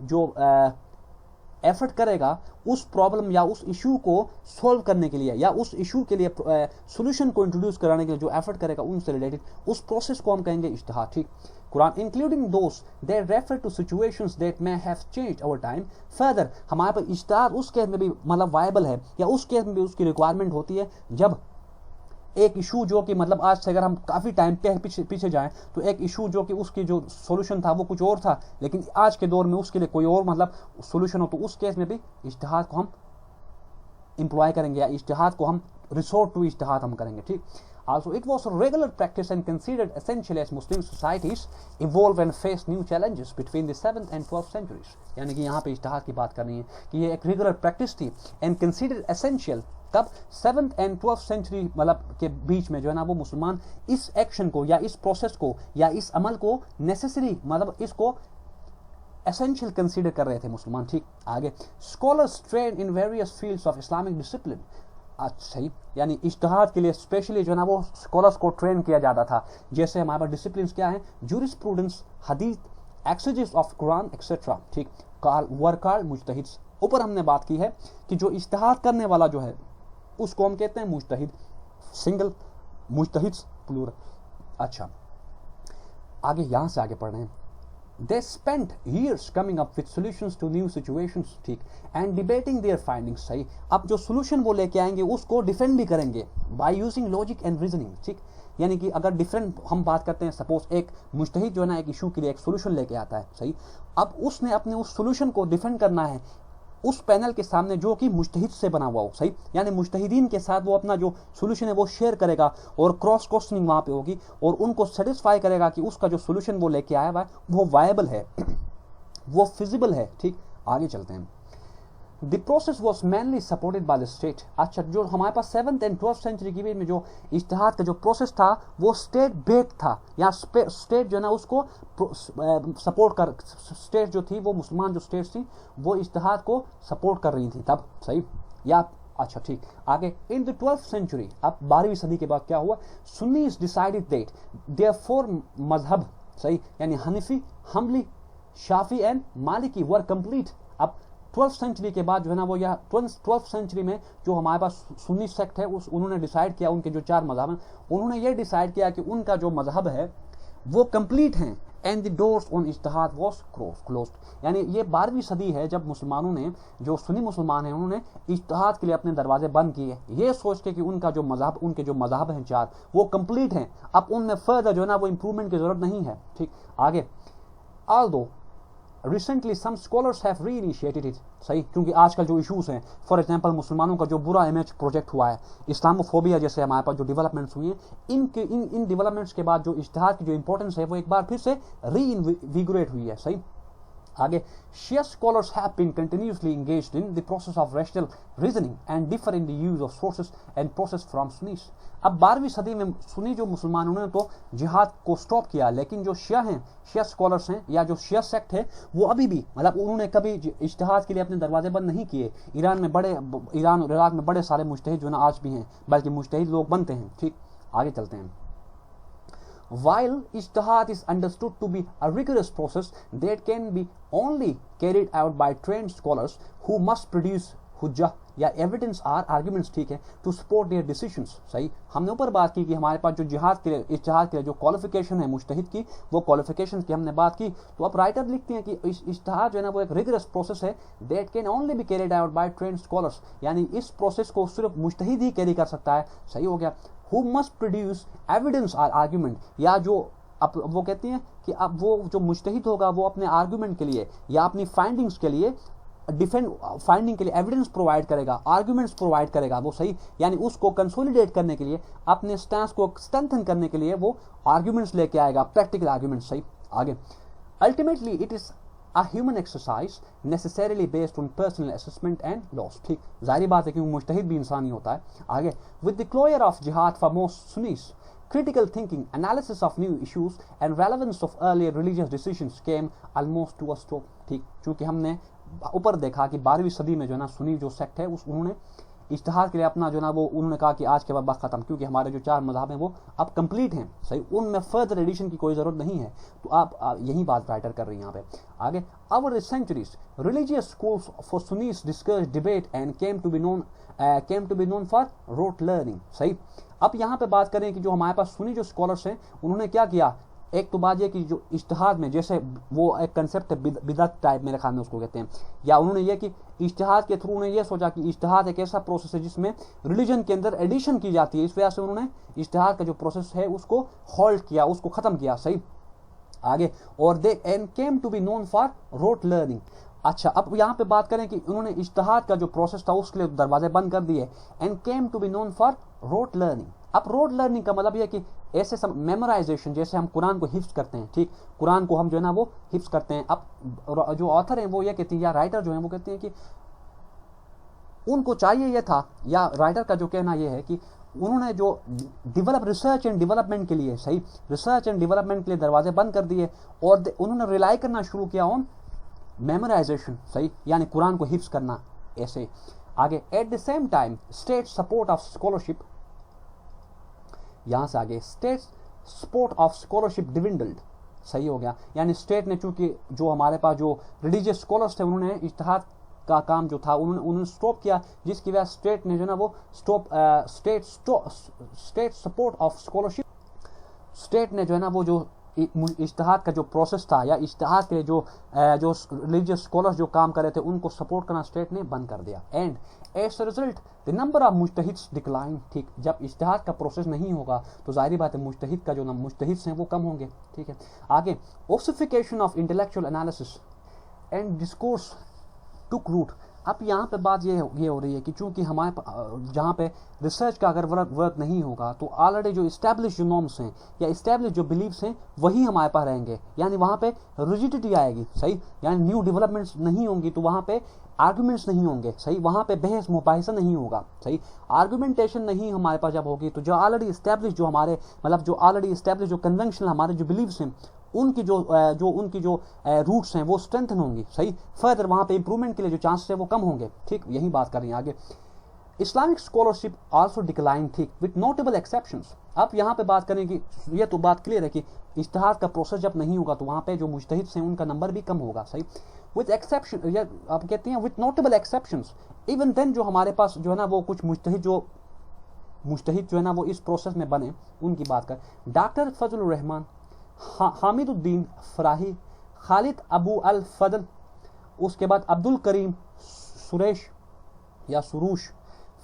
Speaker 1: जो एफर्ट करेगा उस प्रॉब्लम या उस इशू को सॉल्व करने के लिए या उस इशू के लिए सॉल्यूशन को इंट्रोड्यूस कराने के लिए जो एफर्ट करेगा उनसे रिलेटेड उस प्रोसेस को हम कहेंगे इज्तिहाद, ठीक। Quran including those that refer to situations that may have changed over time. Further हमारे पास इज्तिहाद उस केस में भी मतलब वायबल है या उस केस में भी उसकी रिक्वायरमेंट होती है जब एक इशू जो कि मतलब आज से अगर हम काफी टाइम पीछे जाएं तो एक इशू जो कि उसकी जो सॉल्यूशन था वो कुछ और था, लेकिन आज के दौर में उसके लिए कोई और मतलब सॉल्यूशन हो, तो उस केस में भी इज्तिहाद को हम इंप्लॉय करेंगे या इज्तिहाद को हम रिसोर्ट टू इज्तिहाद हम करेंगे, ठीक। Also, it was a regular practice and considered essential as Muslim societies evolve and face new challenges between the 7th and 12th centuries। यानी कि यहाँ पे इज्तिहाद की बात करनी है कि ये एक रेगुलर प्रैक्टिस थी एंड कंसीडर्ड एसेंशियल, तब 7th एंड 12th सेंचुरी मतलब के बीच में जो है ना वो मुसलमान इस एक्शन को या इस प्रोसेस को या इस अमल को नेसेसरी मतलब इसको एसेंशियल कंसीडर कर रहे थे मुसलमान, ठीक। आगे, scholars train in various fields of Islamic discipline. अच्छा, यानी इज्तिहाद के लिए स्पेशली जो है ना वो स्कॉलर्स को ट्रेन किया जाता था, जैसे हमारे पास डिसिप्लिन क्या है, जूरिस्प्रूडेंस, हदीस, एक्सेजेस ऑफ कुरान एक्सेट्रा, ठीक। कॉल्ड मुज्तहिद्स। ऊपर हमने बात की है कि जो इज्तिहाद करने वाला जो है उसको हम कहते हैं मुज्तहिद, सिंगल, मुज्तहिद्स प्लूरल। अच्छा, आगे यहां से आगे पढ़ रहे हैं, they spent years coming up with solutions to new situations, ठीक, and debating their findings, सही। अब जो solution वो लेके आएंगे उसको डिफेंड भी करेंगे by using logic and reasoning, ठीक। यानी कि अगर डिफरेंट हम बात करते हैं, सपोज एक मुज्तहिद जो है ना एक इशू के लिए एक सोल्यूशन लेके आता है, सही। अब उसने अपने उस सोल्यूशन को डिफेंड करना है उस पैनल के सामने जो कि मुज्तहिद से बना हुआ हो, सही। यानी मुज्तहिदीन के साथ वो अपना जो सोल्यूशन है वो शेयर करेगा और क्रॉस क्वेश्चनिंग वहां पे होगी और उनको सेटिस्फाई करेगा कि उसका जो सोल्यूशन वो लेके आया हुआ है वो वायबल है, वो फिजिबल है, ठीक। आगे चलते हैं। The process was mainly supported by the state। अच्छा, जो हमारे पास 7th एंड 12th सेंचुरी की बीच में जो इज्तिहाद का जो प्रोसेस था वो स्टेट बेस्ड था, या स्टेट जो है ना उसको सपोर्ट कर, स्टेट जो थी वो मुसलमान जो स्टेट थी वो इज्तिहाद को सपोर्ट कर रही थी तब, सही। या अच्छा, ठीक। आगे, इन द 12th सेंचुरी, अब 12वीं सदी के बाद क्या हुआ, सुन्नीज डिसाइडेड दैट देयर 4 मजहब, सही, यानी हनीफी, हम्बली, शाफी एंड मालिकी वर कंप्लीट। अब 12th सेंचुरी के बाद जो है ना वो या 12th सेंचुरी में जो हमारे पास सुन्नी सेक्ट है उन्होंने डिसाइड किया, उनके जो 4 मजहब हैं उन्होंने ये डिसाइड किया कि उनका जो मजहब है वो कंप्लीट है एंड द डोर्स ऑन इज्तिहाद वाज क्लोज्ड। यानी ये 12वीं सदी है जब मुसलमानों ने, जो सुन्नी मुसलमान हैं, उन्होंने इज्तिहाद के लिए अपने दरवाजे बंद किए, ये सोच के कि उनका जो मजहब, उनके जो मजहब हैं 4 वो कंप्लीट हैं, अब उनमें फर्दर जो है ना वो इंप्रूवमेंट की जरूरत नहीं है, ठीक। आगे, although recently some scholars have reinitiated it, सही, क्योंकि आजकल जो इश्यूज हैं, फॉर एग्जांपल मुसलमानों का जो बुरा इमेज प्रोजेक्ट हुआ है, इस्लामोफोबिया जैसे हमारे पास जो डेवलपमेंट्स हुई हैं, इन डेवलपमेंट्स के बाद जो इज्तिहाद की जो इंपॉर्टेंस है वो एक बार फिर से रीइनविगोरेट हुई है, सही। आगे, Shia scholars have been continuously engaged in the process of rational reasoning and differ in the use of sources and process from Sunnis। अब 12वीं सदी में सुन्नी जो मुसलमान उन्होंने तो जिहाद को स्टॉप किया, लेकिन जो शिया हैं, शिया स्कॉलर्स हैं या जो शिया सेक्ट है वो अभी भी मतलब उन्होंने कभी इज्तिहाद के लिए अपने दरवाजे बंद नहीं किए। ईरान और इराक में बड़े सारे मुज्तहिद जो ना आज भी हैं, बल्कि मुज्तहिद लोग बनते हैं, ठीक। आगे चलते हैं। While ijtihad is understood to be a rigorous process that can be only carried out by trained scholars who must produce hujjah या एविडेंस आर आर्ग्यूमेंट्स, ठीक है, टू सपोर्ट देयर डिसीजंस। सही, हमने ऊपर बात की कि हमारे पास जो जिहाद के लिए, इज्तिहाद के लिए जो क्वालिफिकेशन है मुज्तहिद की, वो क्वालिफिकेशन की हमने बात की। तो अब राइटर लिखते हैं कि इज्तिहाद जो है ना वो एक रिगरस प्रोसेस है that can only be carried out by trained scholars, यानी इस प्रोसेस को सिर्फ मुज्तहिद ही कैरी कर सकता है। सही हो गया। Who must produce evidence or argument, या जो अब वो कहती हैं कि अब वो जो मुज्तहिद होगा वो अपने आर्ग्यूमेंट के लिए या अपनी फाइंडिंग्स के लिए डिफेंड फाइंडिंग के लिए एविडेंस प्रोवाइड करेगा, आर्ग्यूमेंट्स प्रोवाइड करेगा वो। सही, यानी उसको कंसोलिडेट करने के लिए, अपने स्टैंस को स्ट्रेंथन करने के लिए वो आर्ग्यूमेंट्स लेके आएगा, प्रैक्टिकल आर्ग्यूमेंट्स। सही, आगे ultimately it is a human exercise necessarily based on personal assessment and loss। ठीक, जाहिर बात है कि मुज्तहिद भी इंसान ही होता है। आगे with the closure of jihad for most Sunnis, critical thinking, analysis of new issues and relevance of earlier religious decisions came almost to a stop। ठीक, चूंकि हमने ऊपर देखा कि 12वीं सदी में जो है ना सुन्नी जो सेक्ट है उन्होंने इज्तिहाद के लिए अपना जो है ना वो उन्होंने कहा कि आज के बाद बस खत्म, क्योंकि हमारे जो 4 मज़हब हैं वो अब कंप्लीट हैं। सही, उनमें फर्दर एडिशन की कोई ज़रूरत नहीं है। तो आप यही बात राइटर कर रही हैं यहाँ पे। आगे over the centuries religious schools for Sunnis discuss debate and came to be known for rote learning. सही, अब यहाँ पे बात करें कि जो हमारे पास सुन्नी जो स्कॉलर्स हैं उन्होंने क्या किया, एक तो बात यह कि जो इज्तिहाद में जैसे वो एक कंसेप्ट है बिदअत टाइप मेरे ख्याल में उसको कहते हैं, या उन्होंने ये कि इज्तिहाद के थ्रू उन्होंने ये सोचा कि इज्तिहाद एक ऐसा प्रोसेस है जिसमें रिलीजन के अंदर एडिशन की जाती है, इस वजह से उन्होंने इज्तिहाद का जो प्रोसेस है उसको होल्ड किया, उसको खत्म किया। सही, आगे और they and came to be known for rote learning. अच्छा, अब यहाँ पे बात करें कि उन्होंने इज्तिहाद का जो प्रोसेस था उसके लिए दरवाजे बंद कर दिए, and came to be known for rote learning. अब रोट लर्निंग का मतलब यह कि ऐसे मेमोराइजेशन, जैसे हम कुरान को हिफ्ज करते हैं, ठीक, कुरान को हम जो है ना वो हिफ्ज करते हैं। अब जो ऑथर हैं वो ये कहती हैं, या राइटर जो है वो कहते हैं कि उनको चाहिए ये था, या राइटर का जो कहना ये है कि उन्होंने जो रिसर्च एंड डेवलपमेंट के लिए, सही, रिसर्च एंड डेवलपमेंट के लिए दरवाजे बंद कर दिए और उन्होंने रिलाई करना शुरू किया ऑन मेमोराइजेशन। सही, यानी कुरान को हिफ्ज करना ऐसे। आगे at the same time state support of scholarship, यहां से आगे स्टेट सपोर्ट ऑफ स्कॉलरशिप डिविंडल्ड। सही हो गया, यानी स्टेट ने चूंकि जो हमारे पास जो रिलीजियस स्कॉलर्स थे उन्होंने इज्तिहाद का काम जो था उन्होंने स्टॉप किया, जिसकी वजह स्टेट ने जो ना वो state support of scholarship, state ने जो है ना वो जो इज्तिहाद का जो प्रोसेस था या इज्तिहाद के जो रिलीजियस स्कॉलर्स जो काम कर रहे थे उनको सपोर्ट करना स्टेट ने बंद कर दिया। And as a result the number of मुज्तहिद्स डिक्लाइन। ठीक, जब इज्तिहाद का प्रोसेस नहीं होगा तो जाहिर बात है मुज्तहिद का जो मुज्तहिद्स हैं वो कम होंगे। ठीक है, आगे ossification of intellectual analysis and discourse took root. अब यहाँ पे बात ये हो रही है कि चूंकि हमारे जहाँ पे रिसर्च का अगर वर्क नहीं होगा तो ऑलरेडी जो इस्टेब्लिश जो नॉर्म्स हैं या इस्टेब्लिश जो बिलीव्स हैं वही हमारे पास रहेंगे, यानी वहाँ पे रिजिडिटी आएगी। सही, यानी न्यू डेवलपमेंट्स नहीं होंगी तो वहाँ पे आर्गुमेंट्स नहीं होंगे। सही, वहाँ पे बहस मुबाहिसा नहीं होगा। सही, आर्गुमेंटेशन नहीं हमारे पास जब होगी तो जो ऑलरेडी इस्टेब्लिश जो हमारे मतलब जो ऑलरेडी इस्टेब्लिश जो कन्वेंशनल हमारे जो बिलीव्स हैं उनकी जो रूट्स हैं वो स्ट्रेंथन होंगी। सही, फर्दर वहाँ पे इंप्रूवमेंट के लिए जो चांसेस है वो कम होंगे। ठीक, यही बात कर रही हैं आगे। इस्लामिक स्कॉलरशिप आल्सो डिक्लाइन, ठीक, विद नोटेबल एक्सेप्शंस। अब यहाँ पे बात करें कि ये तो बात क्लियर है कि इज्तिहाद का प्रोसेस जब नहीं होगा तो वहाँ पे जो मुज्तहिद्स हैं उनका नंबर भी कम होगा। सही, विद एक्सेप्शन, या आप कहते हैं with notable exceptions, even then जो हमारे पास जो है ना वो कुछ मुज्तहिद जो है ना वो इस प्रोसेस में बने उनकी बात कर। डॉक्टर फजलुर रहमान, हामिदुद्दीन फराही, खालिद अबू अल फदल, उसके बाद अब्दुल करीम सुरेश या सुरूश,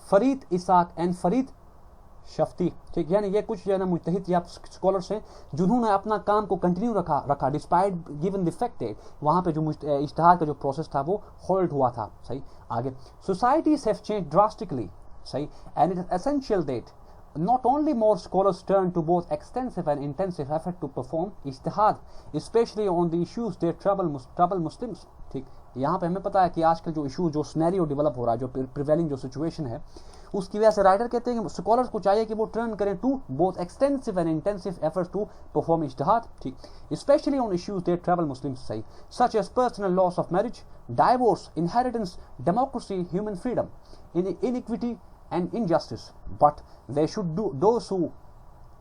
Speaker 1: फरीद इसाक एंड फरीद शफ्ती। ठीक, यानी ये कुछ जो है ना मुज्तहिद या स्कॉलर्स हैं जिन्होंने अपना काम को कंटिन्यू रखा despite given the fact that वहाँ पे जो इज्तिहाद का जो प्रोसेस था वो होल्ड हुआ था। सही, आगे सोसाइटीज हैव चेंज्ड ड्रास्टिकली। सही, and it is essential that not only more scholars turn to both extensive and intensive effort to perform ijtihad, especially on the issues that trouble Muslims। ठीक, यहाँ पे हमें पता है कि आजकल जो इशू जो सिनेरियो डेवलप हो रहा है, जो प्रिवेलिंग जो सिचुएशन है उसकी वजह से राइटर कहते हैं कि स्कॉलर्स को चाहिए कि वो टर्न करें to both extensive and intensive efforts to perform इज्तिहाद। ठीक, specially on issues that trouble Muslims. सही, such as personal laws of marriage, divorce, inheritance, democracy, human freedom, inequity and injustice, but they should do those who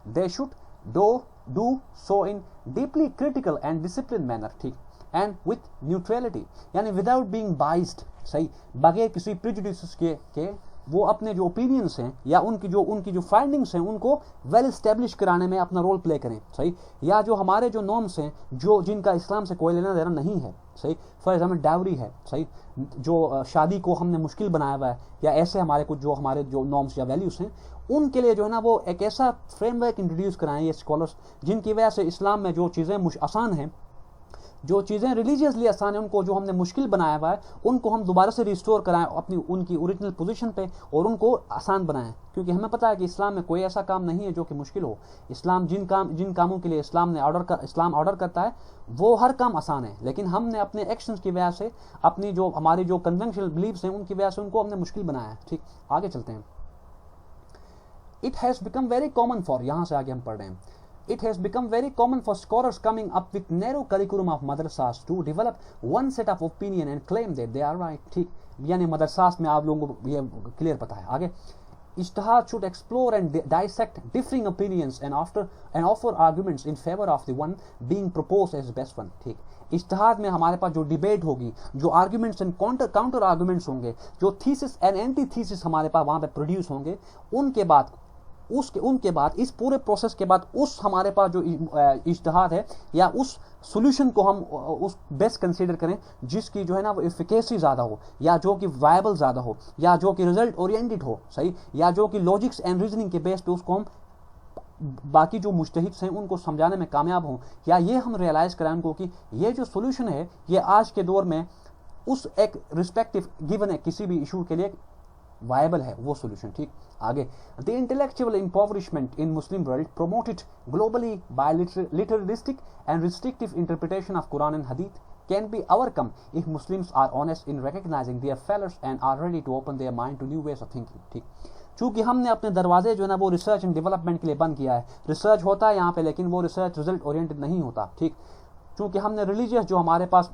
Speaker 1: they should do so in deeply critical and discipline manner, ठीक, and with neutrality, यानी without being biased, सही, बगैर किसी prejudice के वो अपने जो opinions हैं या उनकी जो फाइंडिंग्स हैं उनको वेल एस्टेब्लिश कराने में अपना रोल प्ले करें, सही, या जो हमारे जो नॉर्म्स हैं जो जिनका इस्लाम से कोई लेना देना नहीं है, सही, फॉर एग्जाम्पल डावरी है, सही, जो शादी को हमने मुश्किल बनाया हुआ है, या ऐसे हमारे जो नॉर्म्स या वैल्यूज हैं उनके लिए जो है ना वो एक ऐसा फ्रेमवर्क इंट्रोड्यूस कराएं ये स्कॉलर्स, जिनकी वजह से इस्लाम में जो चीज़ें आसान हैं, जो चीज़ें रिलीजियसली आसान है, उनको जो हमने मुश्किल बनाया हुआ है उनको हम दोबारा से रिस्टोर कराएं अपनी उनकी ओरिजिनल पोजीशन पे और उनको आसान बनाएं, क्योंकि हमें पता है कि इस्लाम में कोई ऐसा काम नहीं है जो कि मुश्किल हो। इस्लाम जिन कामों के लिए इस्लाम ऑर्डर करता है वो हर काम आसान है, लेकिन हमने अपने एक्शंस की वजह से अपनी जो हमारी जो कन्वेंशनल बिलीव्स हैं उनकी वजह से उनको हमने मुश्किल बनाया है, ठीक। आगे चलते हैं। It has become very common for, यहाँ से आगे हम पढ़ रहे हैं, it has become very common for scholars coming up with narrow curriculum of madrasas to develop one set of opinion and claim that they are right, ठीक, यानी मदरसास में आप लोगों को ये क्लियर पता है। आगे, इज्तिहाद should explore and dissect differing opinions and offer arguments in favor of the one being proposed as best one, ठीक। इज्तिहाद में हमारे पास जो डिबेट होगी, जो आर्ग्यूमेंट्स एंड काउंटर आर्ग्यूमेंट्स होंगे, जो थीसिस एंड एंटी थीसिस हमारे पास वहां पे प्रोड्यूस होंगे, उनके बाद इस पूरे प्रोसेस के बाद उस हमारे पास जो इज्तिहाद है या उस सॉल्यूशन को हम उस बेस्ट कंसीडर करें जिसकी जो है ना वो एफिकेसी ज़्यादा हो, या जो कि वायबल ज़्यादा हो, या जो कि रिजल्ट ओरिएंटेड हो, सही, या जो कि लॉजिक्स एंड रीजनिंग के बेस पे उसको हम बाकी जो मुज्तहिद्स हैं उनको समझाने में कामयाब हों, या ये हम रियलाइज कराएं उनको कि ये जो सॉल्यूशन है ये आज के दौर में उस एक रिस्पेक्टिव गिवन है किसी भी इशू के लिए वायबल है वो सॉल्यूशन, ठीक। आगे, the intellectual impoverishment in Muslim world promoted globally by literalistic and restrictive interpretation of Quran and हदीथ can be overcome if Muslims are honest in recognizing their failures and are ready to open their mind to new ways of thinking, ठीक। चूंकि हमने अपने दरवाजे जो है ना वो रिसर्च एंड डेवलपमेंट के लिए बंद किया है, रिसर्च होता है यहाँ पे लेकिन वो रिसर्च रिजल्ट ओरिएंटेड नहीं होता, ठीक। चूंकि हमने रिलीजियस जो हमारे पास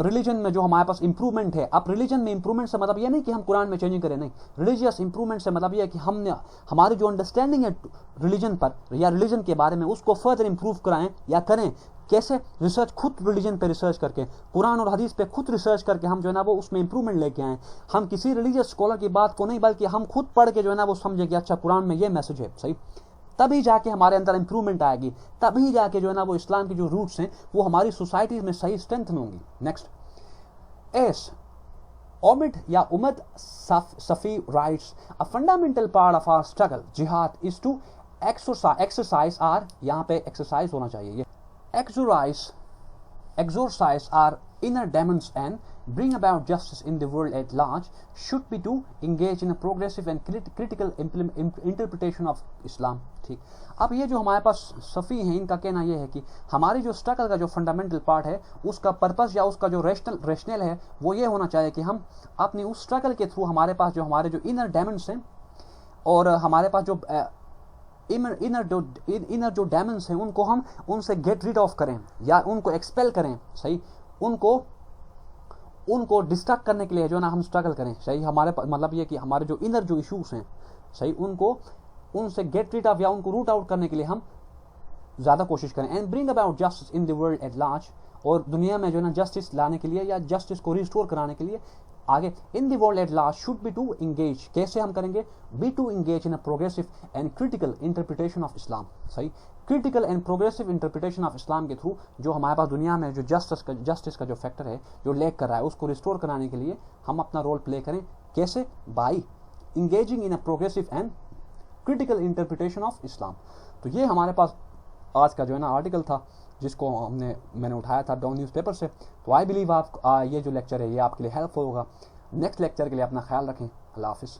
Speaker 1: रिलीजन में जो हमारे पास इंप्रूवमेंट है, अब रिलीजन में इंप्रूवमेंट से मतलब ये नहीं कि हम कुरान में चेंजिंग करें, नहीं, रिलीजियस इंप्रूवमेंट से मतलब ये है कि हमने हमारी जो अंडरस्टैंडिंग है रिलीजन पर या रिलीजन के बारे में उसको फर्दर इंप्रूव कराएं या करें। कैसे? रिसर्च, खुद रिलीजन पे रिसर्च करके, कुरान और हदीस पे खुद रिसर्च करके हम जो है ना वो उसमें इंप्रूवमेंट लेके आए। हम किसी रिलीजियस स्कॉलर की बात को नहीं बल्कि हम खुद पढ़ के जो है ना वो समझे कि अच्छा कुरान में ये मैसेज है, सही, तभी जाके हमारे अंदर इंप्रूवमेंट आएगी, तभी जाके जो है ना वो इस्लाम की जो रूट्स हैं वो हमारी सोसाइटी में सही स्ट्रेंथ में होंगी। नेक्स्ट, एस Omid या Omid Safi writes a fundamental part of our struggle जिहाद इज टू एक्सरसाइज आर, यहाँ पे एक्सरसाइज होना चाहिए, ये exorcise our inner demons and bring about justice in the world at large should be to engage in a progressive and critical interpretation of Islam, ठीक। अब ये जो हमारे पास सफ़ी हैं इनका कहना ये है कि हमारी जो स्ट्रगल का जो फंडामेंटल पार्ट है उसका पर्पस या उसका जो रेशनल है वो ये होना चाहिए कि हम अपनी उस स्ट्रगल के थ्रू हमारे पास जो हमारे जो इनर डेमन्स हैं और हमारे पास जो इनर जो डेमन्स हैं उनको हम उनसे गेट रिड ऑफ करें या उनको एक्सपेल करें, सही, उनको डिस्ट्रैक्ट करने के लिए जो ना हम स्ट्रगल करें, सही। हमारे मतलब ये कि हमारे जो इनर जो इश्यूज हैं, सही, उनको उनसे गेट रिड ऑफ या उनको रूट आउट करने के लिए हम ज़्यादा कोशिश करें। And bring about justice in the world at large, और दुनिया में जो है ना जस्टिस लाने के लिए या जस्टिस को रिस्टोर कराने के लिए आगे in the world at large should be to engage, कैसे हम करेंगे? Be to engage in a progressive and critical interpretation of Islam, सही, critical and progressive interpretation of Islam के थ्रू जो हमारे पास दुनिया में जो जस्टिस का जो फैक्टर है जो लैक कर रहा है उसको रिस्टोर कराने के लिए हम अपना रोल प्ले करें। कैसे? By engaging in a progressive and critical interpretation of इस्लाम। तो ये हमारे पास आज का जो है ना आर्टिकल था जिसको मैंने उठाया था डाउन न्यूज़पेपर से। तो आई बिलीव आप ये जो लेक्चर है ये आपके लिए हेल्पफुल होगा। नेक्स्ट लेक्चर के लिए अपना ख्याल रखें। अल्लाह हाफिज़।